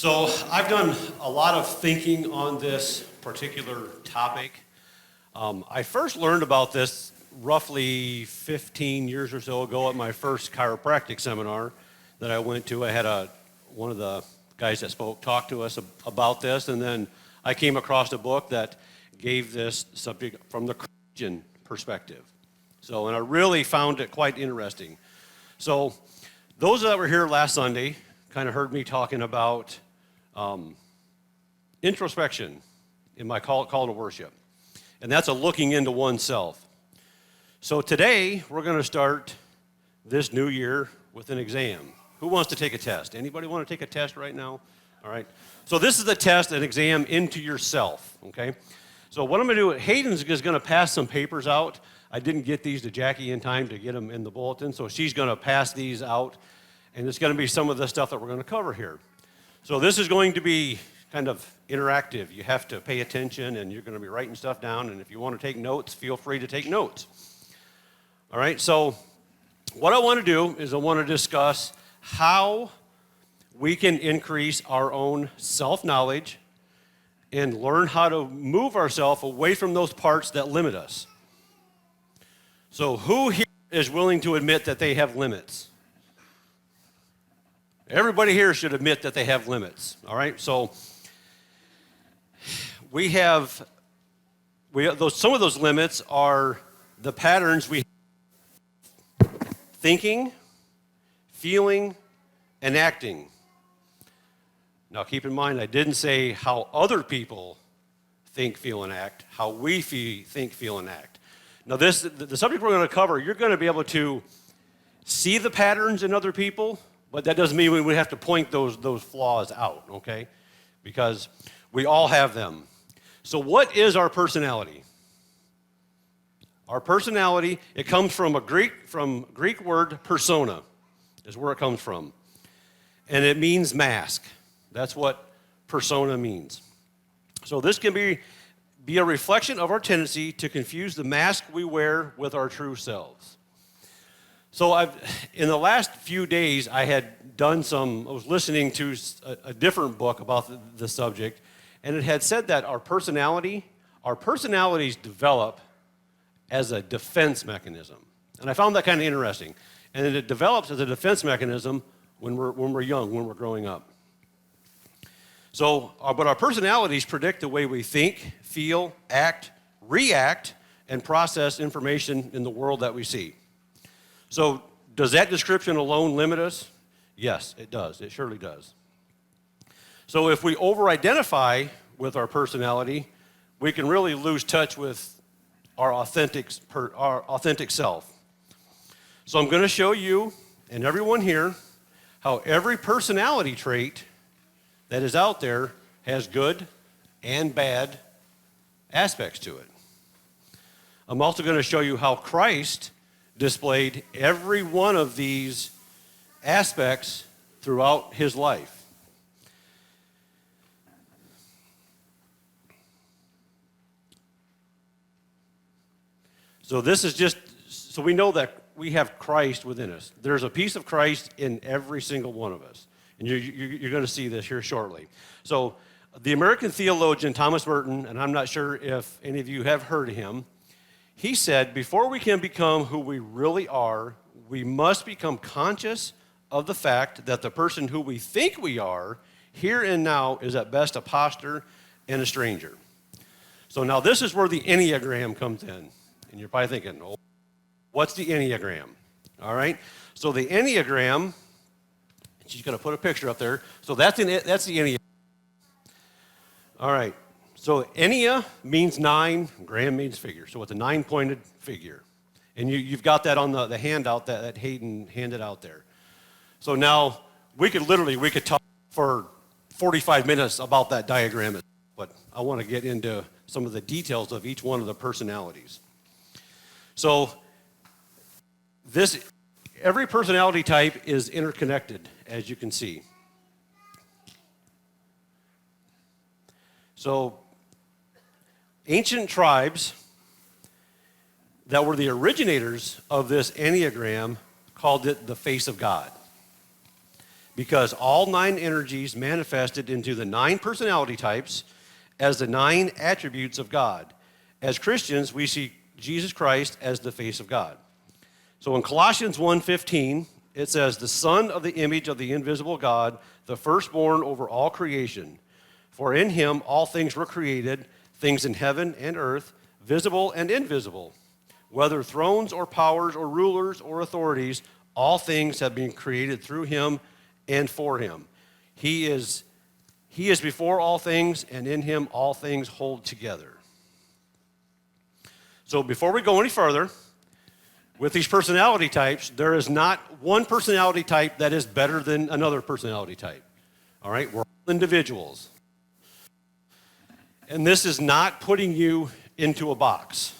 So I've done a lot of thinking on this particular topic. I first learned about this roughly 15 years or so ago at my first chiropractic seminar that I went to. I had one of the guys that spoke talk to us about this, and then I came across a book that gave this subject from the Christian perspective. And I really found it quite interesting. So those that were here last Sunday kind of heard me talking about introspection in my call to worship. And that's a looking into oneself. So today, we're going to start this new year with an exam. Who wants to take a test? Anybody want to take a test right now? All right. So this is the test, an exam into yourself, okay? So what I'm going to do, Hayden is going to pass some papers out. I didn't get these to Jackie in time to get them in the bulletin, so she's going to pass these out. And it's going to be some of the stuff that we're going to cover here. So this is going to be kind of interactive. You have to pay attention, and you're going to be writing stuff down. And if you want to take notes, feel free to take notes. All right, so what I want to do is I want to discuss how we can increase our own self-knowledge and learn how to move ourselves away from those parts that limit us. So who here is willing to admit that they have limits? Everybody here should admit that they have limits, all right? So some of those limits are the patterns we have: thinking, feeling, and acting. Now keep in mind, I didn't say how other people think, feel, and act, how we think, feel, and act. Now the subject we're going to cover, you're going to be able to see the patterns in other people, but that doesn't mean we have to point those flaws out, okay? Because we all have them. So what is our personality? Our personality, it comes from Greek word persona, is where it comes from. And it means mask. That's what persona means. So this can be a reflection of our tendency to confuse the mask we wear with our true selves. So in the last few days, I was listening to a different book about the subject, and it had said that our personalities develop as a defense mechanism. And I found that kind of interesting. And it develops as a defense mechanism when we're young, when we're growing up. But our personalities predict the way we think, feel, act, react, and process information in the world that we see. So does that description alone limit us? Yes, it does. It surely does. So if we over-identify with our personality, we can really lose touch with our authentic self. So I'm going to show you and everyone here how every personality trait that is out there has good and bad aspects to it. I'm also going to show you how Christ displayed every one of these aspects throughout his life. So we know that we have Christ within us. There's a piece of Christ in every single one of us. And you're going to see this here shortly. So the American theologian Thomas Merton, and I'm not sure if any of you have heard of him, he said, before we can become who we really are, we must become conscious of the fact that the person who we think we are, here and now, is at best a imposter and a stranger. So now this is where the Enneagram comes in. And you're probably thinking, oh, what's the Enneagram? All right? So the Enneagram, she's going to put a picture up there. So that's the Enneagram. All right. So Ennea means 9, gram means figure. So it's a 9-pointed figure. And you've got that on the handout that Hayden handed out there. So now we could talk for 45 minutes about that diagram, but I want to get into some of the details of each one of the personalities. So every personality type is interconnected, as you can see. So ancient tribes that were the originators of this Enneagram called it the face of God. because all 9 energies manifested into the 9 personality types as the 9 attributes of God. As Christians, we see Jesus Christ as the face of God. So in Colossians 1:15, it says, "The Son of the image of the invisible God, the firstborn over all creation. For in him all things were created, things in heaven and earth, visible and invisible. Whether thrones or powers or rulers or authorities, all things have been created through him and for him. He is before all things, and in him all things hold together." So before we go any further, with these personality types, there is not one personality type that is better than another personality type. All right? We're all individuals. And this is not putting you into a box.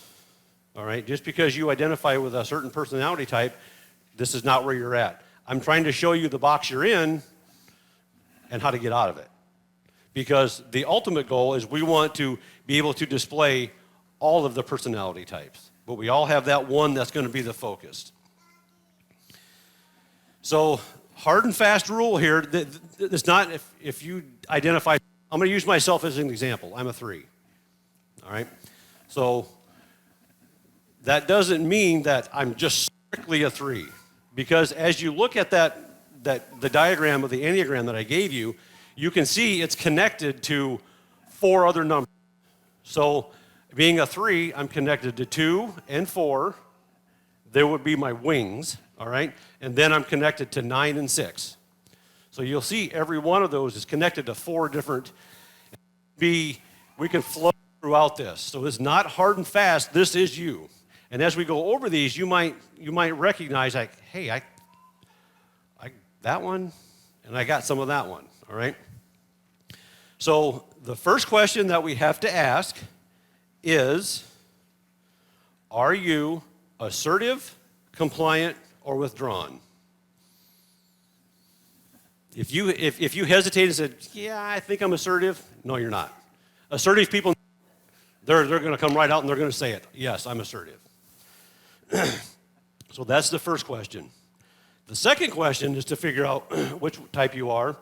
All right? Just because you identify with a certain personality type, this is not where you're at. I'm trying to show you the box you're in and how to get out of it. Because the ultimate goal is we want to be able to display all of the personality types. But we all have that one that's going to be the focus. So, hard and fast rule here, it's not if you identify, I'm going to use myself as an example. I'm a 3. All right? So, that doesn't mean that I'm just strictly a 3. Because as you look at the diagram of the Enneagram that I gave you, you can see it's connected to 4 other numbers. So, being a 3, I'm connected to 2 and 4. There would be my wings, all right? And then I'm connected to 9 and 6. So you'll see every one of those is connected to 4 different. We can flow throughout this. So it's not hard and fast. This is you. And as we go over these, you might recognize, like, hey, I that one, and I got some of that one, all right? So the first question that we have to ask is, are you assertive, compliant, or withdrawn? If you hesitate and said, yeah, I think I'm assertive, no, you're not. Assertive people, they're going to come right out and they're going to say it. Yes, I'm assertive. So that's the first question. The second question is to figure out which type you are.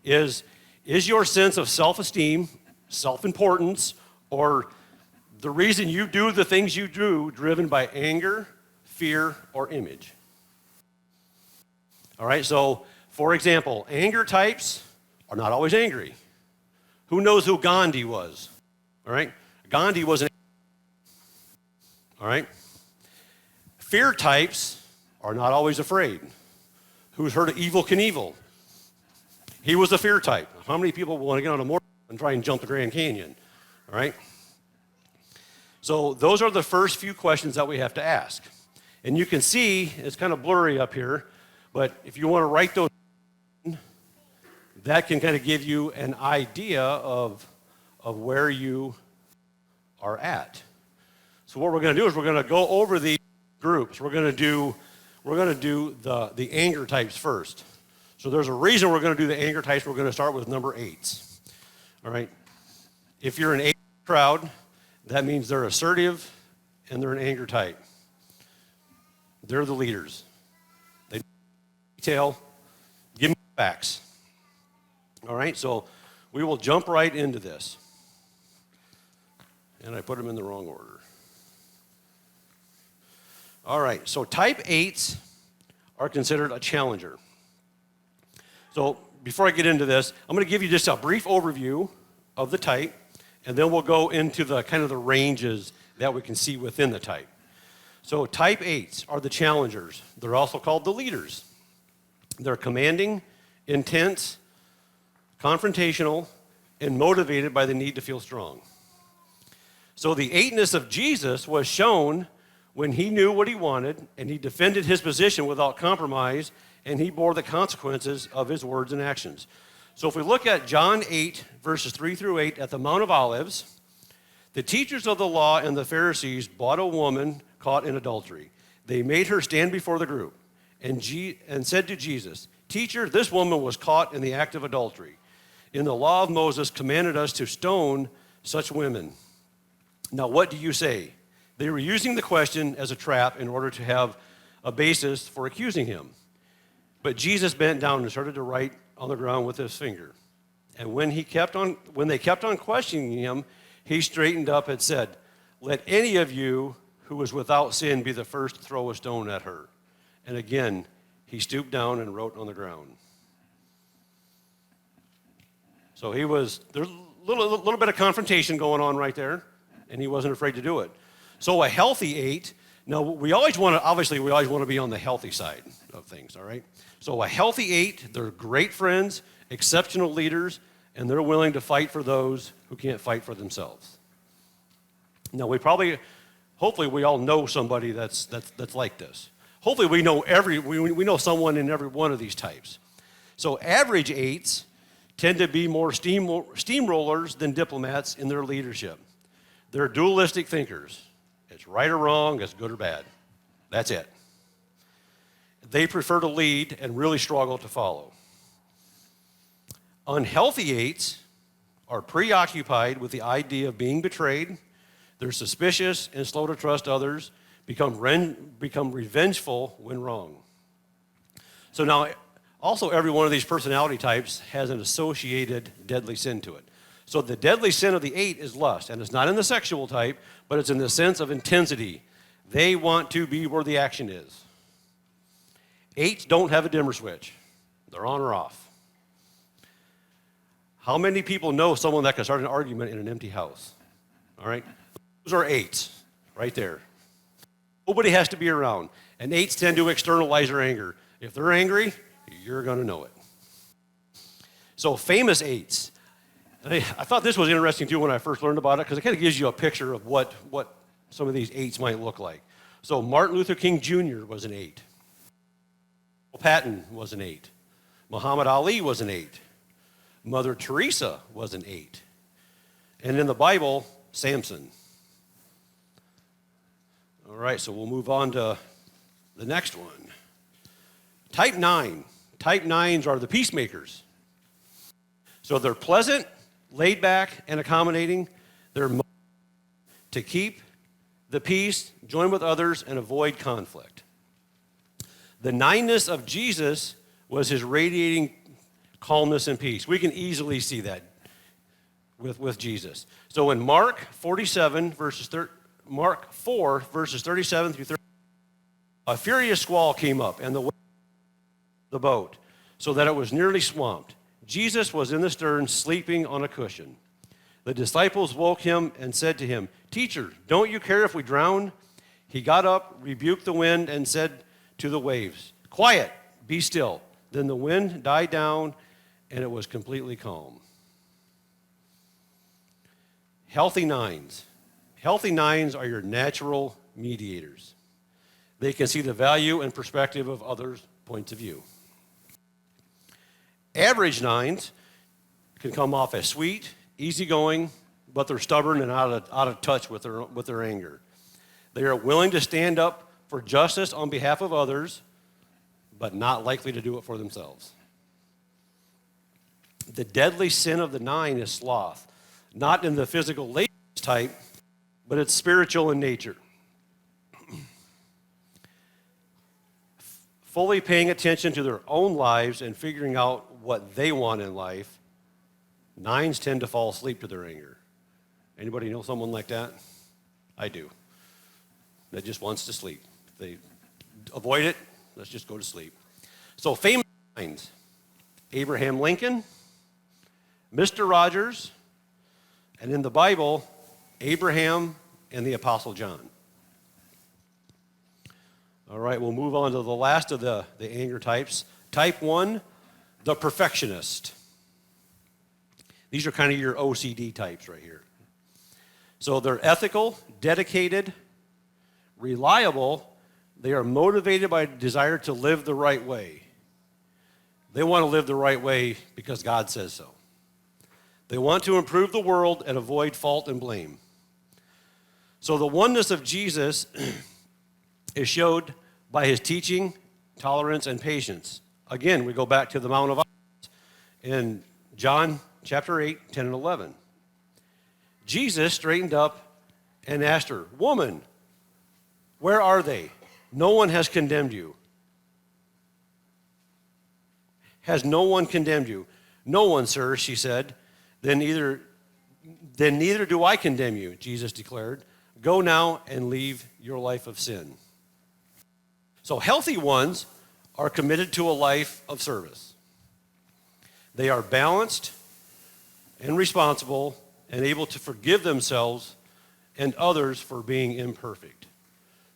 Is your sense of self-esteem, self-importance, or the reason you do the things you do driven by anger, fear, or image? All right, so for example, anger types are not always angry. Who knows who Gandhi was? All right, Gandhi was an. All right, fear types are not always afraid. Who's heard of Evel Knievel? He was a fear type. How many people want to get on a motorcycle and try and jump the Grand Canyon? All right. So those are the first few questions that we have to ask. And you can see, it's kind of blurry up here, but if you want to write those, that can kind of give you an idea of where you are at. So what we're going to do is we're going to go over these groups. We're going to do the anger types first. So there's a reason we're going to do the anger types. We're going to start with number 8s. All right? If you're an 8 crowd, that means they're assertive and they're an anger type. They're the leaders. They detail, give me facts. All right, so we will jump right into this. And I put them in the wrong order. All right, so type 8s are considered a challenger. So before I get into this, I'm going to give you just a brief overview of the type, and then we'll go into the kind of the ranges that we can see within the type. So type 8s are the challengers. They're also called the leaders. They're commanding, intense, confrontational, and motivated by the need to feel strong. So the 8ness of Jesus was shown when he knew what he wanted, and he defended his position without compromise, and he bore the consequences of his words and actions. So if we look at John 8, verses 3 through 8, at the Mount of Olives, the teachers of the law and the Pharisees brought a woman caught in adultery. They made her stand before the group and said to Jesus, "Teacher, this woman was caught in the act of adultery. In the law of Moses commanded us to stone such women. Now what do you say?" They were using the question as a trap in order to have a basis for accusing him. But Jesus bent down and started to write on the ground with his finger. And when they kept on questioning him, he straightened up and said, "Let any of you who is without sin be the first to throw a stone at her." And again, he stooped down and wrote on the ground. So there's a little bit of confrontation going on right there, and he wasn't afraid to do it. So a healthy 8, now we always want to be on the healthy side of things, all right? So a healthy 8, they're great friends, exceptional leaders, and they're willing to fight for those who can't fight for themselves. Now hopefully we all know somebody that's like this. Hopefully we know someone in every one of these types. So average 8s tend to be more steamrollers than diplomats in their leadership. They're dualistic thinkers. It's right or wrong, it's good or bad. That's it. They prefer to lead and really struggle to follow. Unhealthy 8s are preoccupied with the idea of being betrayed. They're suspicious and slow to trust others, become revengeful when wrong. So now, also every one of these personality types has an associated deadly sin to it. So the deadly sin of the 8 is lust, and it's not in the sexual type, but it's in the sense of intensity. They want to be where the action is. 8s don't have a dimmer switch. They're on or off. How many people know someone that can start an argument in an empty house? All right? Those are 8s right there. Nobody has to be around. And 8s tend to externalize their anger. If they're angry, you're going to know it. So famous 8s. I thought this was interesting, too, when I first learned about it, because it kind of gives you a picture of what some of these 8s might look like. So Martin Luther King Jr. was an 8. Patton was an 8. Muhammad Ali was an 8. Mother Teresa was an 8. And in the Bible, Samson. All right, so we'll move on to the next one. Type 9. Type 9s are the peacemakers. So they're pleasant, laid back, and accommodating. They're to keep the peace, join with others, and avoid conflict. The 9ness of Jesus was his radiating calmness and peace. We can easily see that with Jesus. So in Mark 4, verses 37 through 30, a furious squall came up and the boat, so that it was nearly swamped. Jesus was in the stern, sleeping on a cushion. The disciples woke him and said to him, "Teacher, don't you care if we drown?" He got up, rebuked the wind, and said to the waves, "Quiet, be still." Then the wind died down, and it was completely calm. Healthy 9s. Healthy 9s are your natural mediators. They can see the value and perspective of others' points of view. Average 9s can come off as sweet, easygoing, but they're stubborn and out of touch with their anger. They are willing to stand up for justice on behalf of others, but not likely to do it for themselves. The deadly sin of the 9 is sloth, not in the physical laziness type, but it's spiritual in nature. Fully paying attention to their own lives and figuring out what they want in life, 9s tend to fall asleep to their anger. Anybody know someone like that? I do. That just wants to sleep. If they avoid it, let's just go to sleep. So famous 9s: Abraham Lincoln, Mr. Rogers, and in the Bible, Abraham and the Apostle John. All right, we'll move on to the last of the anger types. Type 1, the perfectionist. These are kind of your OCD types right here. So they're ethical, dedicated, reliable. They are motivated by a desire to live the right way. They want to live the right way because God says so. They want to improve the world and avoid fault and blame. So the oneness of Jesus is showed by his teaching, tolerance, and patience. Again, we go back to the Mount of Olives in John chapter 8, 10, and 11. Jesus straightened up and asked her, "Woman, where are they? No one has condemned you." Has no one condemned you? No one, sir, she said. Then neither do I condemn you, Jesus declared. Go now and leave your life of sin. So healthy ones are committed to a life of service. They are balanced and responsible and able to forgive themselves and others for being imperfect.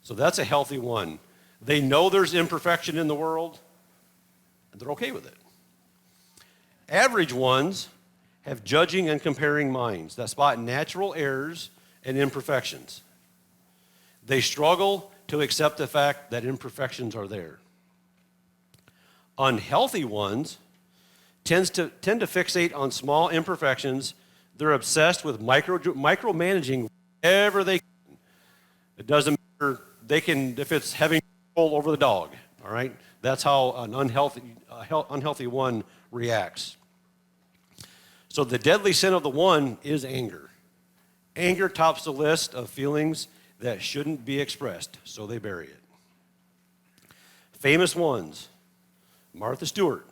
So that's a healthy one. They know there's imperfection in the world, and they're okay with it. Average ones have judging and comparing minds that spot natural errors and imperfections. They struggle to accept the fact that imperfections are there. Unhealthy ones tend to fixate on small imperfections. They're obsessed with micromanaging whatever they can. It doesn't matter. They can, if it's having control over the dog, all right? That's how an unhealthy one reacts. So the deadly sin of the one is anger. Anger tops the list of feelings that shouldn't be expressed, so they bury it. Famous ones: Martha Stewart,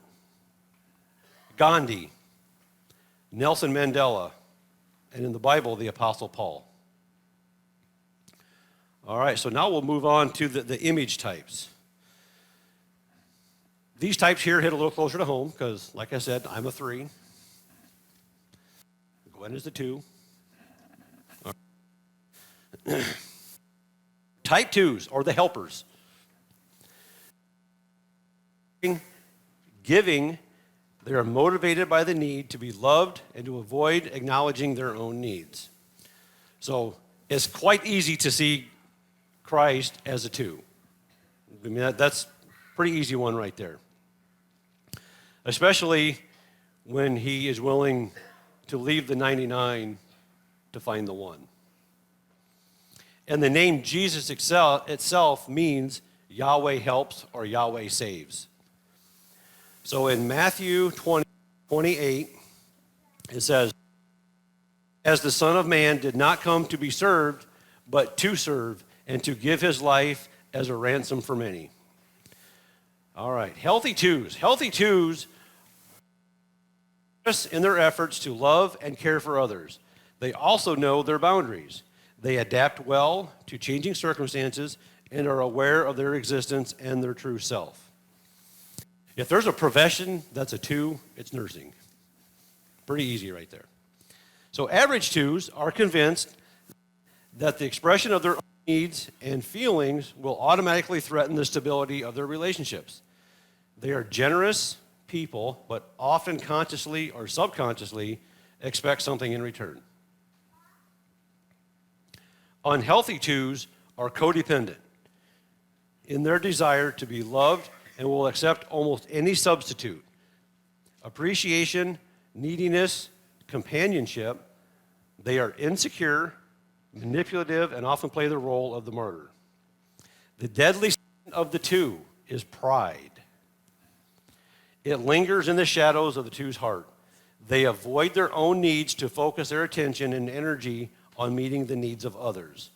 Gandhi, Nelson Mandela, and in the Bible, the Apostle Paul. All right, so now we'll move on to the image types. These types here hit a little closer to home because, like I said, I'm a 3. Gwen is the 2. Type 2s, or the helpers. Giving, they are motivated by the need to be loved and to avoid acknowledging their own needs. So it's quite easy to see Christ as a 2. I mean, that's a pretty easy one right there. Especially when he is willing to leave the 99 to find the 1. And the name Jesus itself means Yahweh helps or Yahweh saves. So in Matthew 20:28, it says, "As the Son of Man did not come to be served, but to serve, and to give his life as a ransom for many." All right, healthy 2s. Healthy 2s in their efforts to love and care for others. They also know their boundaries. They adapt well to changing circumstances and are aware of their existence and their true self. If there's a profession that's a 2, it's nursing. Pretty easy right there. So average 2s are convinced that the expression of their needs and feelings will automatically threaten the stability of their relationships. They are generous people, but often consciously or subconsciously expect something in return. Unhealthy 2s are codependent in their desire to be loved and will accept almost any substitute. Appreciation, neediness, companionship. They are insecure, manipulative, and often play the role of the martyr. The deadly sin of the 2 is pride. It lingers in the shadows of the 2's heart. They avoid their own needs to focus their attention and energy on meeting the needs of others.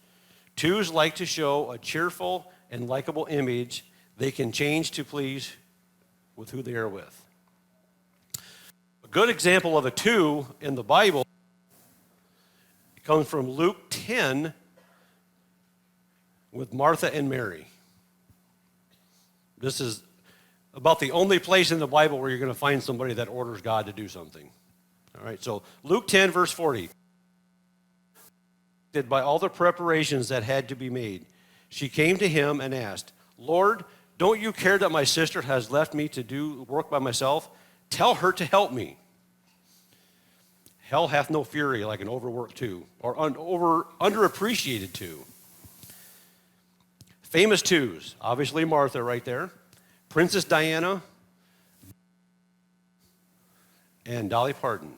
2s like to show a cheerful and likable image they can change to please with who they are with. A good example of a 2 in the Bible comes from Luke 10 with Martha and Mary. This is about the only place in the Bible where you're going to find somebody that orders God to do something. All right, so Luke 10, verse 40. By all the preparations that had to be made, she came to him and asked, "Lord, don't you care that my sister has left me to do work by myself? Tell her to help me." Hell hath no fury like an overworked 2, or underappreciated 2. Famous 2s, obviously Martha right there, Princess Diana, and Dolly Parton.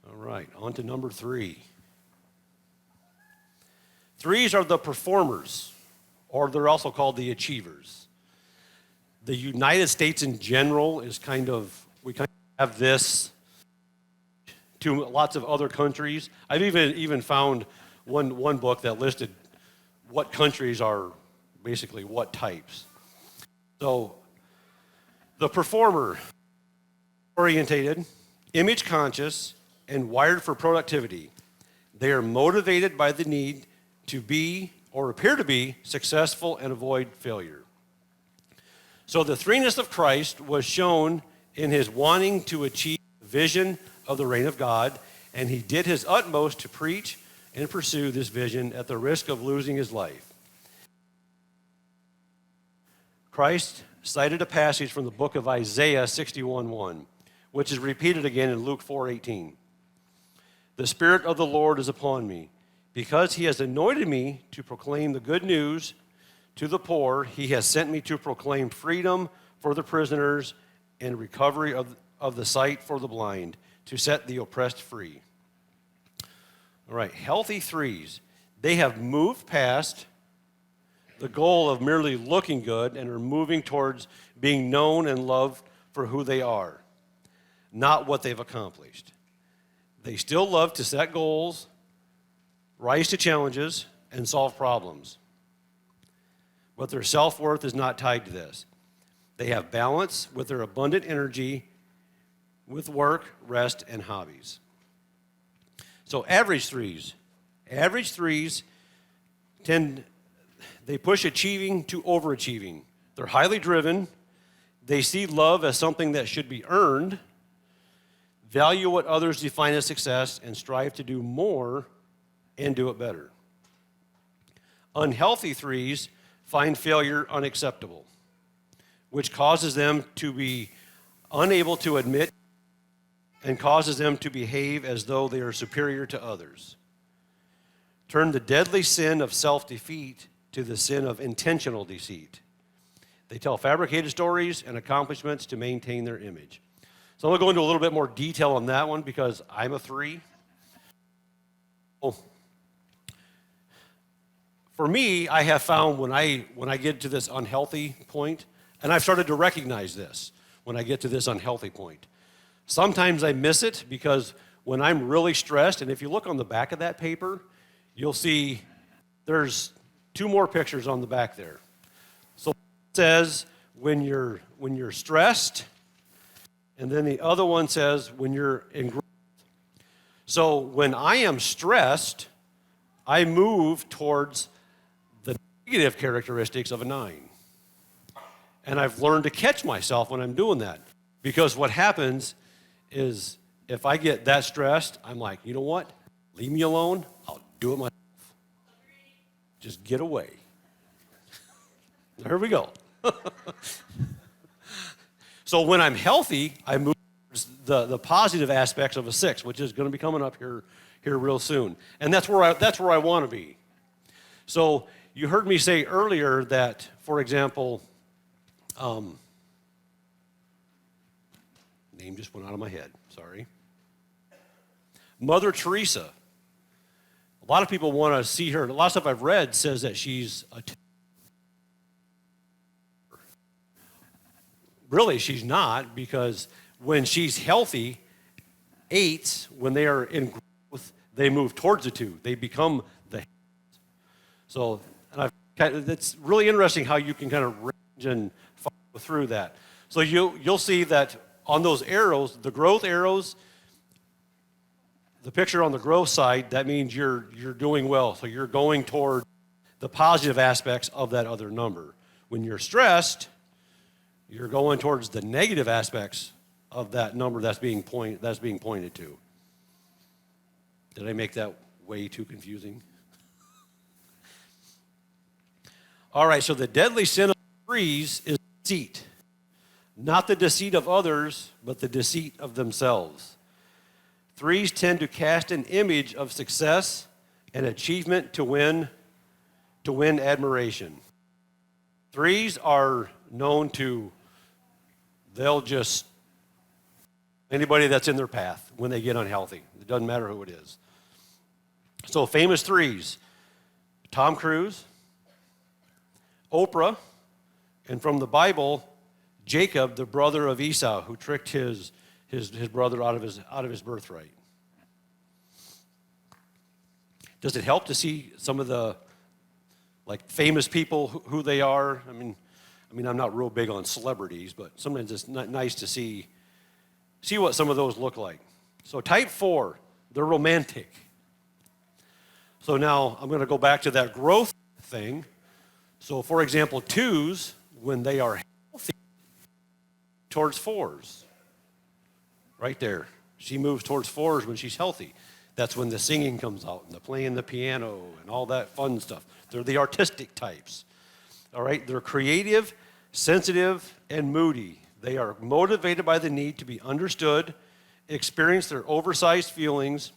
All right, on to number 3. 3s are the performers, or they're also called the achievers. The United States in general is we kind of have this to lots of other countries. I've even found one book that listed what countries are basically what types. So The performer, orientated, image conscious, and wired for productivity. They are motivated by the need to be or appear to be successful and avoid failure. So the threeness of Christ was shown in his wanting to achieve the vision of the reign of God, and he did his utmost to preach and pursue this vision at the risk of losing his life. Christ cited a passage from the book of Isaiah 61:1, which is repeated again in Luke 4:18. The Spirit of the Lord is upon me, because he has anointed me to proclaim the good news to the poor. He has sent me to proclaim freedom for the prisoners and recovery of the sight for the blind, to set the oppressed free. All right, healthy threes. They have moved past the goal of merely looking good and are moving towards being known and loved for who they are, not what they've accomplished. They still love to set goals, rise to challenges, and solve problems. But their self-worth is not tied to this. They have balance with their abundant energy with work, rest, and hobbies. So average threes they push achieving to overachieving. They're highly driven. They see love as something that should be earned, value what others define as success, and strive to do more and do it better. Unhealthy threes find failure unacceptable, which causes them to be unable to admit and causes them to behave as though they are superior to others. Turn the deadly sin of self-defeat to the sin of intentional deceit. They tell fabricated stories and accomplishments to maintain their image. So I'm going to go into a little bit more detail on that one because I'm a 3. For me, I have found when I get to this unhealthy point, and I've started to recognize this when I get to this unhealthy point. Sometimes I miss it because when I'm really stressed, and if you look on the back of that paper, you'll see there's 2 more pictures on the back there. So it says when you're stressed, and then the other one says when you're in growth. So when I am stressed, I move towards the negative characteristics of a 9. And I've learned to catch myself when I'm doing that. Because what happens is if I get that stressed, I'm like, you know what? Leave me alone. I'll do it myself. Just get away. There we go. So when I'm healthy, I move towards the positive aspects of a 6, which is going to be coming up here real soon. And that's where I want to be. So you heard me say earlier that, for example, name just went out of my head. Sorry. Mother Teresa. A lot of people want to see her. A lot of stuff I've read says that she's really, she's not, because when she's healthy, 8s, when they are in growth, they move towards the 2. They become the. So, and it's really interesting how you can kind of range and follow through that. So you'll see that on those arrows, the growth arrows, the picture on the growth side, that means you're doing well. So you're going toward the positive aspects of that other number. When you're stressed, you're going towards the negative aspects of that number that's being pointed to. Did I make that way too confusing? All right, so the deadly sin of 3s is deceit. Not the deceit of others, but the deceit of themselves. 3s tend to cast an image of success and achievement to win admiration. 3s are known to, anybody that's in their path when they get unhealthy. It doesn't matter who it is. So famous 3s, Tom Cruise, Oprah, and from the Bible, Jacob, the brother of Esau, who tricked his brother out of his birthright. Does it help to see some of the famous people who they are? I mean, I mean, I'm not real big on celebrities, but sometimes it's nice to see what some of those look like. So type 4, they're romantic. So now I'm going to go back to that growth thing. So for example, 2s, when they are healthy, towards 4s. Right there. She moves towards 4s when she's healthy. That's when the singing comes out and the playing the piano and all that fun stuff. They're the artistic types. All right? They're creative, sensitive, and moody. They are motivated by the need to be understood, experience their oversized feelings,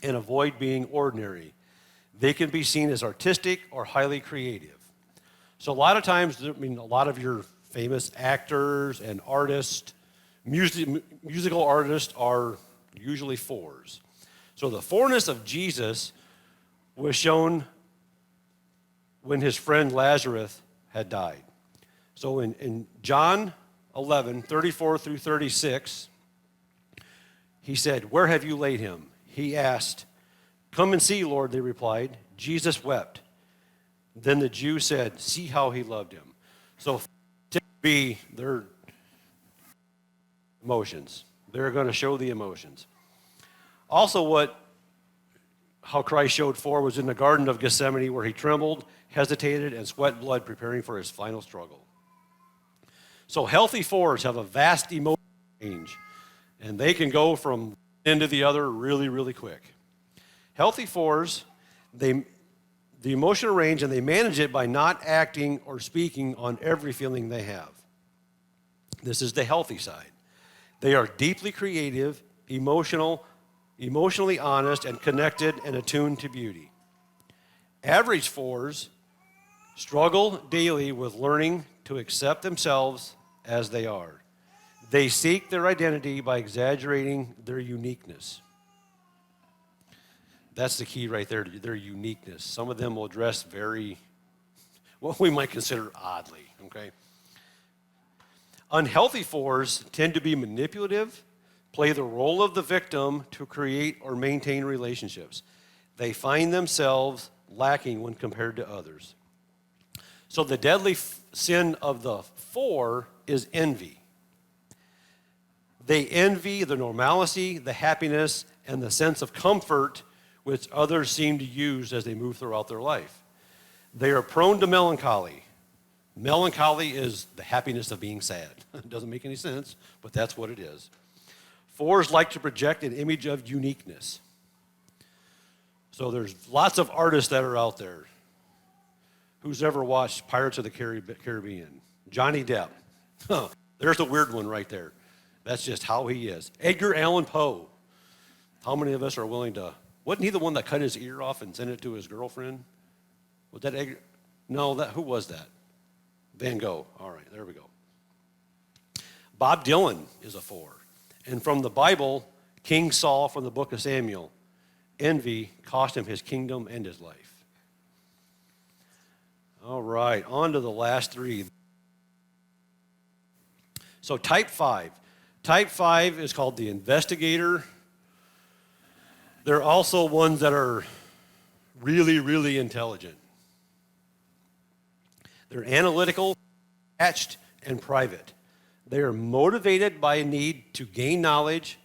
and avoid being ordinary. They can be seen as artistic or highly creative. So a lot of times, I mean, a lot of your famous actors and artists, musical artists are usually 4s. So the 4ness of Jesus was shown when his friend Lazarus had died. So in John 11, 34 through 36, he said, "Where have you laid him?" He asked. "Come and see, Lord," they replied. Jesus wept. Then the Jews said, "See how he loved him." So be their emotions. They're going to show the emotions. Also how Christ showed 4 was in the Garden of Gethsemane, where he trembled, hesitated, and sweat blood preparing for his final struggle. So healthy 4s have a vast emotional range, and they can go from one end to the other really, really quick. Healthy 4s, the emotional range, and they manage it by not acting or speaking on every feeling they have. This is the healthy side. They are deeply creative, emotionally honest, and connected and attuned to beauty. Average 4s struggle daily with learning to accept themselves as they are. They seek their identity by exaggerating their uniqueness. That's the key right there, their uniqueness. Some of them will dress very, what we might consider oddly, okay? Unhealthy 4s tend to be manipulative, play the role of the victim to create or maintain relationships. They find themselves lacking when compared to others. So the deadly sin of the 4 is envy. They envy the normalcy, the happiness, and the sense of comfort which others seem to use as they move throughout their life. They are prone to melancholy. Melancholy is the happiness of being sad. It doesn't make any sense, but that's what it is. 4s like to project an image of uniqueness. So there's lots of artists that are out there. Who's ever watched Pirates of the Caribbean? Johnny Depp. Huh, there's a weird one right there. That's just how he is. Edgar Allan Poe. How many of us are willing to... Wasn't he the one that cut his ear off and sent it to his girlfriend? Was that Edgar? No, who was that? Van Gogh. All right, there we go. Bob Dylan is a 4. And from the Bible, King Saul from the book of Samuel, envy cost him his kingdom and his life. All right, on to the last 3. So type 5. Type 5 is called the investigator. They're also ones that are really, really intelligent. They're analytical, attached, and private. They are motivated by a need to gain knowledge,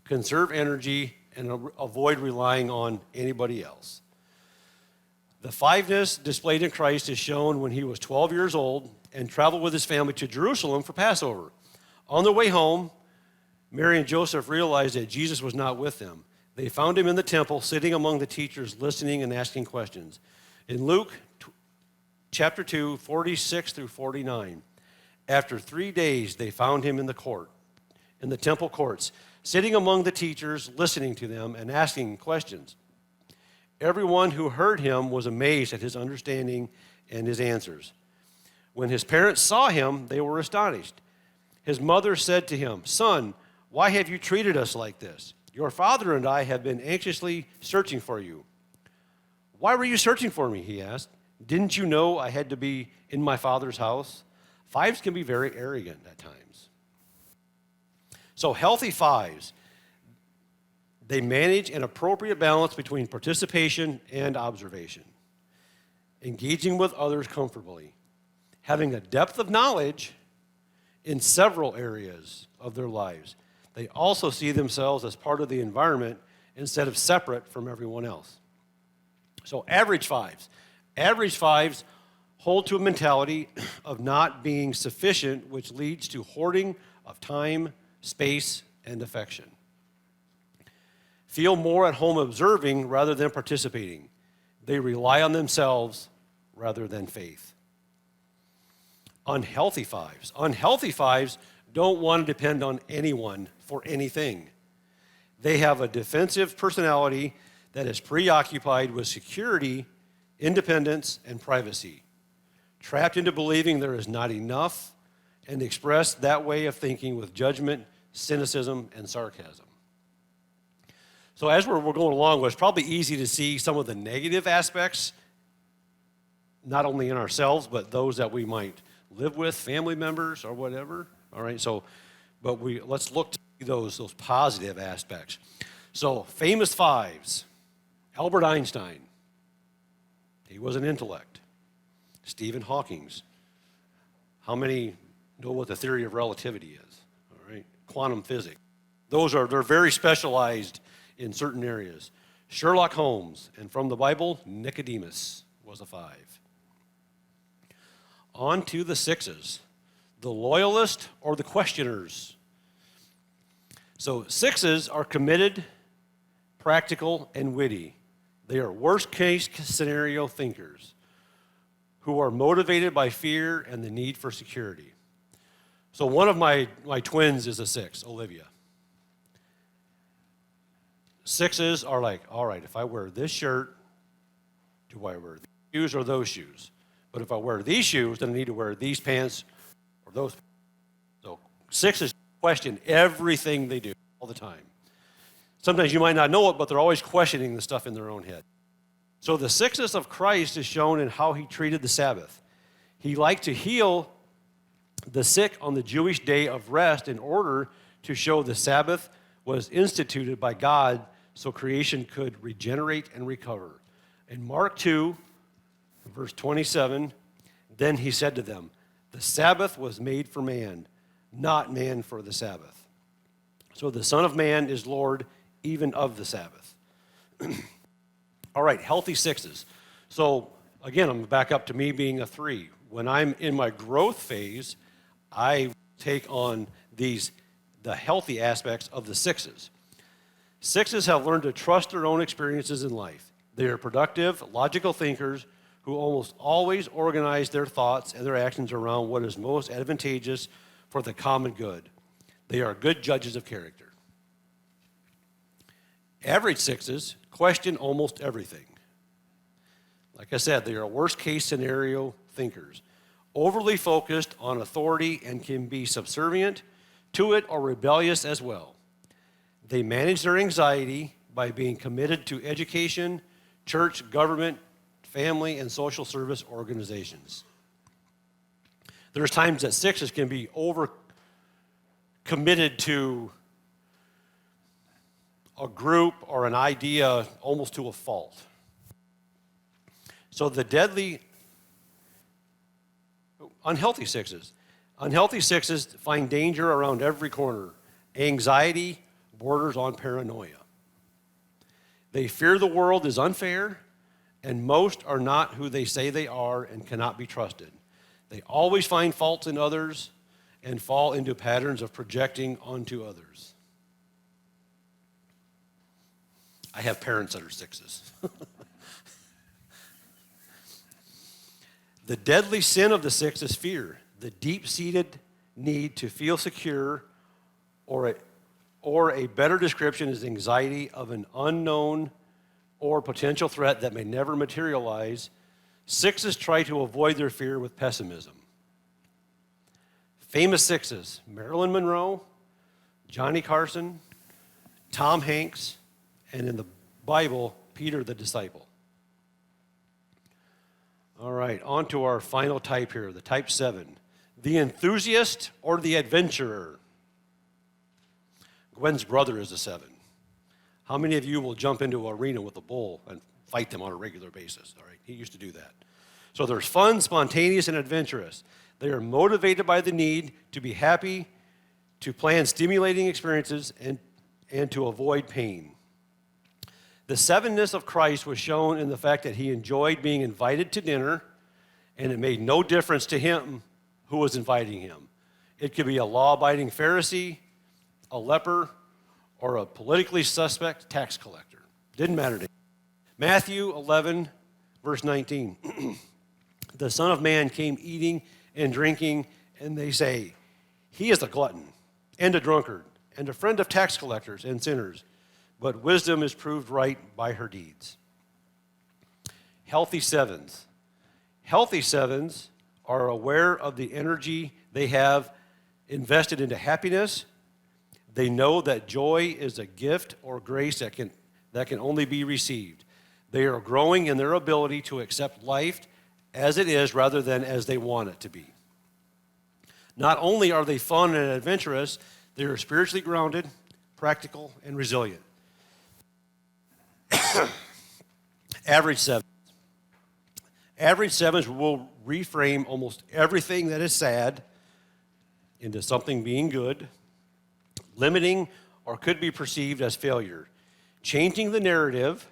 conserve energy, and avoid relying on anybody else. The 5ness displayed in Christ is shown when he was 12 years old and traveled with his family to Jerusalem for Passover. On their way home, Mary and Joseph realized that Jesus was not with them. They found him in the temple, sitting among the teachers, listening and asking questions. In Luke chapter 2, 46 through 49, after 3 days, they found him in the temple courts, sitting among the teachers, listening to them and asking questions. Everyone who heard him was amazed at his understanding and his answers. When his parents saw him, they were astonished. His mother said to him, "Son, why have you treated us like this? Your father and I have been anxiously searching for you." "Why were you searching for me?" he asked. "Didn't you know I had to be in my father's house?" 5s can be very arrogant at times. So healthy 5s, they manage an appropriate balance between participation and observation, engaging with others comfortably, having a depth of knowledge in several areas of their lives. They also see themselves as part of the environment instead of separate from everyone else. So average fives. Average fives hold to a mentality of not being sufficient, which leads to hoarding of time, space, and affection. Feel more at home observing rather than participating. They rely on themselves rather than faith. Unhealthy fives. Unhealthy fives don't want to depend on anyone for anything. They have a defensive personality that is preoccupied with security, independence, and privacy, trapped into believing there is not enough, and express that way of thinking with judgment, cynicism, and sarcasm. So as we're going along, it's probably easy to see some of the negative aspects, not only in ourselves, but those that we might live with, family members or whatever. All right, so, but let's look to those positive aspects. So famous fives. Albert Einstein, he was an intellect. Stephen Hawking. How many know what the theory of relativity is? All right, quantum physics. They're very specialized in certain areas. Sherlock Holmes, and from the Bible, Nicodemus was a five. On to the sixes, the loyalist or the questioners. So sixes are committed, practical, and witty. They are worst-case scenario thinkers who are motivated by fear and the need for security. So one of my twins is a six, Olivia. Sixes are like, all right, if I wear this shirt, do I wear these shoes or those shoes? But if I wear these shoes, then I need to wear these pants or those. So sixes question everything they do all the time. Sometimes you might not know it, but they're always questioning the stuff in their own head. So the sixes of Christ is shown in how he treated the Sabbath. He liked to heal the sick on the Jewish day of rest in order to show the Sabbath was instituted by God so creation could regenerate and recover. In Mark 2, verse 27, then he said to them, the Sabbath was made for man, not man for the Sabbath. So the Son of Man is Lord even of the Sabbath. All right, healthy sixes. So again, I'm back up to me being a three. When I'm in my growth phase, I take on the healthy aspects of the sixes. Sixes have learned to trust their own experiences in life. They are productive, logical thinkers who almost always organize their thoughts and their actions around what is most advantageous for the common good. They are good judges of character. Average sixes question almost everything. Like I said, they are worst-case scenario thinkers, overly focused on authority and can be subservient to it or rebellious as well. They manage their anxiety by being committed to education, church, government, family, and social service organizations. There's times that sixes can be over-committed to a group or an idea almost to a fault. So the unhealthy sixes. Unhealthy sixes find danger around every corner. Anxiety borders on paranoia. They fear the world is unfair, and most are not who they say they are and cannot be trusted. They always find faults in others and fall into patterns of projecting onto others. I have parents that are sixes. The deadly sin of the six is fear, the deep-seated need to feel secure, or a better description is anxiety of an unknown or potential threat that may never materialize. Sixes try to avoid their fear with pessimism. Famous sixes: Marilyn Monroe, Johnny Carson, Tom Hanks, and in the Bible, Peter the disciple. All right, on to our final type here, the type 7. The enthusiast or the adventurer. Gwen's brother is a 7. How many of you will jump into an arena with a bull and fight them on a regular basis? All right, he used to do that. So there's fun, spontaneous, and adventurous. They are motivated by the need to be happy, to plan stimulating experiences, and to avoid pain. The sevenness of Christ was shown in the fact that he enjoyed being invited to dinner, and it made no difference to him who was inviting him. It could be a law-abiding Pharisee, a leper, or a politically suspect tax collector. Didn't matter to him. Matthew 11, verse 19. The Son of Man came eating and drinking, and they say, he is a glutton and a drunkard and a friend of tax collectors and sinners, but wisdom is proved right by her deeds. Healthy sevens. Healthy sevens are aware of the energy they have invested into happiness. They know that joy is a gift or grace that can only be received. They are growing in their ability to accept life as it is rather than as they want it to be. Not only are they fun and adventurous, they are spiritually grounded, practical, and resilient. Average sevens. Average sevens will reframe almost everything that is sad into something being good, limiting or could be perceived as failure, changing the narrative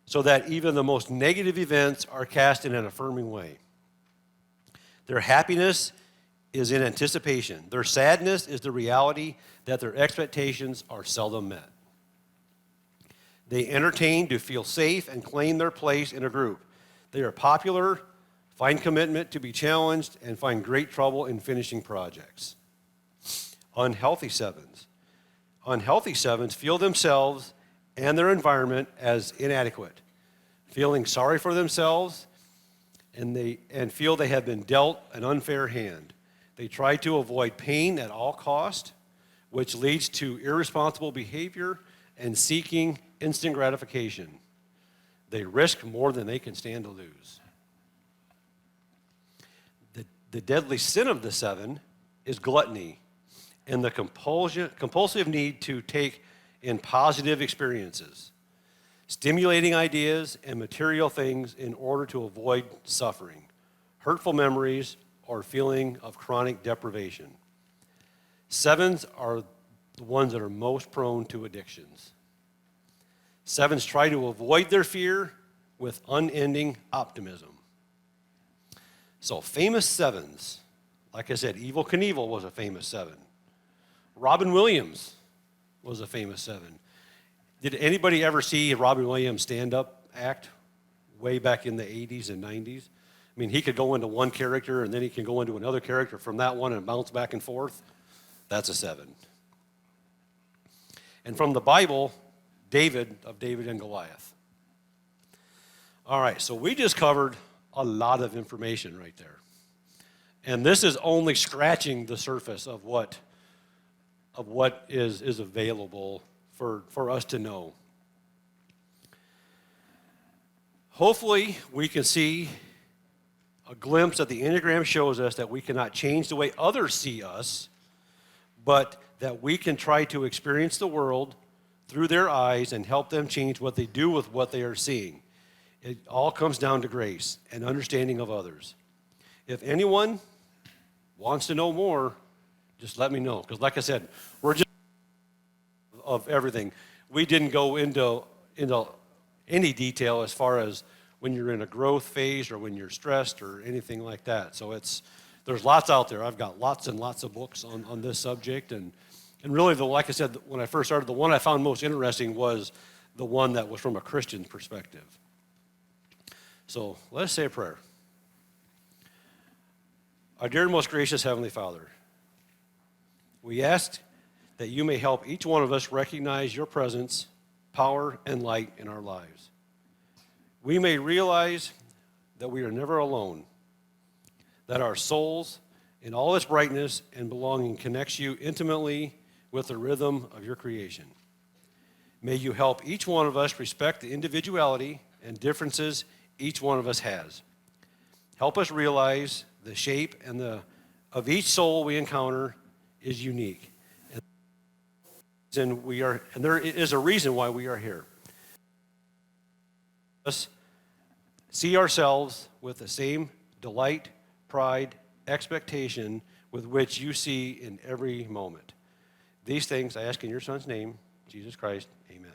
so that even the most negative events are cast in an affirming way. Their happiness is in anticipation. Their sadness is the reality that their expectations are seldom met. They entertain to feel safe and claim their place in a group. They are popular, find commitment to be challenged, and find great trouble in finishing projects. Unhealthy sevens. Unhealthy sevens feel themselves and their environment as inadequate, feeling sorry for themselves, and feel they have been dealt an unfair hand. They try to avoid pain at all cost, which leads to irresponsible behavior and seeking instant gratification. They risk more than they can stand to lose. The deadly sin of the seven is gluttony and the compulsive need to take in positive experiences, stimulating ideas and material things in order to avoid suffering, hurtful memories, or feeling of chronic deprivation. Sevens are the ones that are most prone to addictions. Sevens try to avoid their fear with unending optimism. So famous sevens, like I said, Evel Knievel was a famous seven. Robin Williams was a famous seven. Did anybody ever see Robin Williams stand-up act way back in the 80s and 90s? I mean, he could go into one character and then he can go into another character from that one and bounce back and forth. That's a seven. And from the Bible, David of David and Goliath. All right, so we just covered a lot of information right there. And this is only scratching the surface of what is available for us to know. Hopefully, we can see a glimpse that the Enneagram shows us that we cannot change the way others see us, but that we can try to experience the world through their eyes and help them change what they do with what they are seeing. It all comes down to grace and understanding of others. If anyone wants to know more, just let me know. Because like I said, we're just of everything. We didn't go into any detail as far as when you're in a growth phase or when you're stressed or anything like that. So there's lots out there. I've got lots and lots of books on this subject. And really, like I said, when I first started, the one I found most interesting was the one that was from a Christian perspective. So let's say a prayer. Our dear and most gracious Heavenly Father, we ask that you may help each one of us recognize your presence, power, and light in our lives. We may realize that we are never alone, that our souls, in all its brightness and belonging, connects you intimately with the rhythm of your creation. May you help each one of us respect the individuality and differences each one of us has. Help us realize the shape of each soul we encounter is unique. And there is a reason why we are here. see ourselves with the same delight, pride, expectation with which you see in every moment. These things I ask in your Son's name, Jesus Christ. Amen.